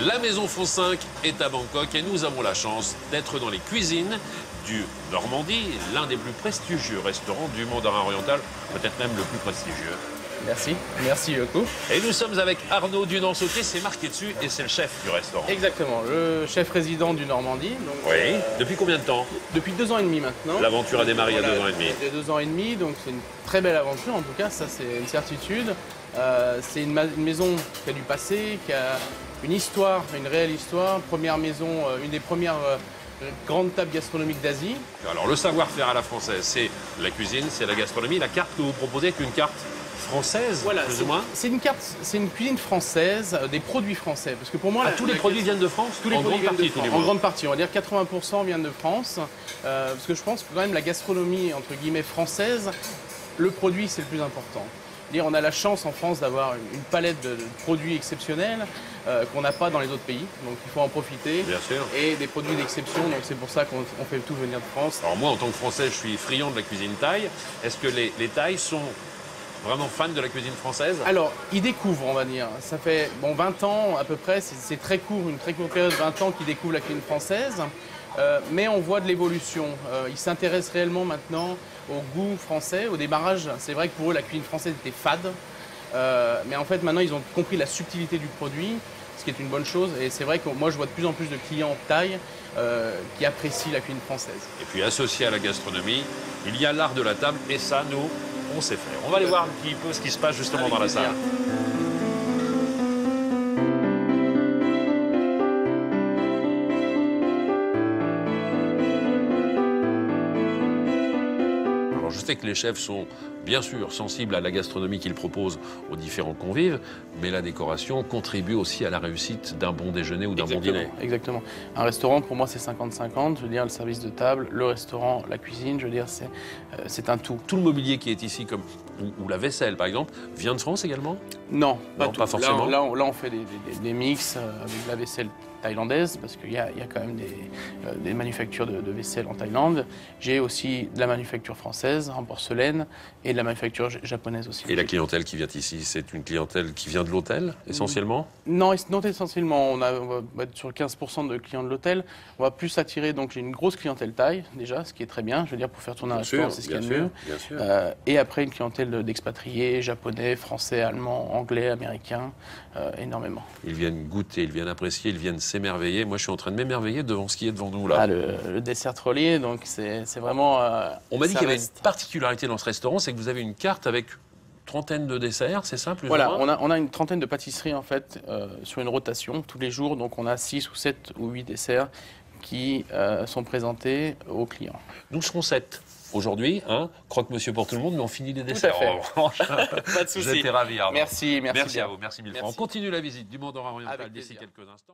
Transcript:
La Maison France 5 est à Bangkok et nous avons la chance d'être dans les cuisines du Normandie, l'un des plus prestigieux restaurants du mandarin oriental, peut-être même le plus prestigieux. Merci, merci Yoko. Et nous sommes avec Arnaud Dunant-Sautier, c'est marqué dessus et c'est le chef du restaurant. Exactement, le chef résident du Normandie. Donc, oui, depuis combien de temps? Depuis 2 ans et demi maintenant. L'aventure a démarré il y a 2 ans et demi. Il y a 2 ans et demi, donc c'est une très belle aventure en tout cas, ça c'est une certitude. C'est une maison qui a du passé, qui a une histoire, une réelle histoire. Première maison, une des premières grandes tables gastronomiques d'Asie. Alors le savoir-faire à la française, c'est la cuisine, c'est la gastronomie. La carte que vous proposez est une carte française, voilà, plus ou moins. C'est une carte, c'est une cuisine française, des produits français. Parce que pour moi, tous les produits viennent de France. Tous les en produits grande viennent partie, de France. En grande partie, on va dire 80% viennent de France. Parce que je pense que quand même la gastronomie entre guillemets française, le produit c'est le plus important. On a la chance en France d'avoir une palette de produits exceptionnels qu'on n'a pas dans les autres pays, donc il faut en profiter. Bien sûr. Et des produits d'exception, donc c'est pour ça qu'on fait tout venir de France. Alors moi, en tant que Français, je suis friand de la cuisine thaï. Est-ce que les Thaïs sont vraiment fans de la cuisine française? Alors, ils découvrent, on va dire. Ça fait 20 ans à peu près, c'est très court, une très courte période, 20 ans qu'ils découvrent la cuisine française. Mais on voit de l'évolution. Ils s'intéressent réellement maintenant au goût français. Au démarrage, c'est vrai que pour eux, la cuisine française était fade. Mais en fait, maintenant, ils ont compris la subtilité du produit, ce qui est une bonne chose. Et c'est vrai que moi, je vois de plus en plus de clients thaï qui apprécient la cuisine française. Et puis, associé à la gastronomie, il y a l'art de la table. Et ça, nous, on sait faire. On va aller voir un petit peu ce qui se passe justement dans la salle. Alors, je sais que les chefs sont bien sûr sensibles à la gastronomie qu'ils proposent aux différents convives, mais la décoration contribue aussi à la réussite d'un bon déjeuner ou d'un bon dîner. Exactement. Un restaurant, pour moi, c'est 50-50. Je veux dire, le service de table, le restaurant, la cuisine, je veux dire, c'est un tout. Tout le mobilier qui est ici, comme ou la vaisselle par exemple, vient de France également? Non, pas forcément. Là, on fait des mix avec la vaisselle thaïlandaise, parce qu'il y a quand même des manufactures de vaisselle en Thaïlande. J'ai aussi de la manufacture française en porcelaine et de la manufacture japonaise aussi. Et la clientèle qui vient ici, c'est une clientèle qui vient de l'hôtel essentiellement? Non, essentiellement. On va être sur 15% de clients de l'hôtel. On va plus attirer, donc j'ai une grosse clientèle thaï déjà, ce qui est très bien. Je veux dire, pour faire tourner un restaurant, c'est ce qu'il y a de mieux. Bien sûr. Et après, une clientèle d'expatriés, japonais, français, allemands, anglais, américains, énormément. Ils viennent goûter, ils viennent apprécier, ils viennent s'émerveiller. Moi, je suis en train de m'émerveiller devant ce qui est devant nous là. Ah, le dessert trollier, donc c'est vraiment... On m'a dit qu'il y avait une particularité dans ce restaurant, c'est que vous avez une carte avec trentaine de desserts, c'est ça, plus voilà, ou moins? on a une trentaine de pâtisseries en fait sur une rotation tous les jours, donc on a 6 ou 7 ou 8 desserts qui sont présentés aux clients. Nous serons 7 aujourd'hui, hein, croque-monsieur pour tout le monde, mais on finit les desserts. Tout à fait. Pas de souci. J'étais ravi, Arnaud. Merci à vous, merci mille fois. Merci. On continue la visite du mandarin oriental d'ici quelques instants.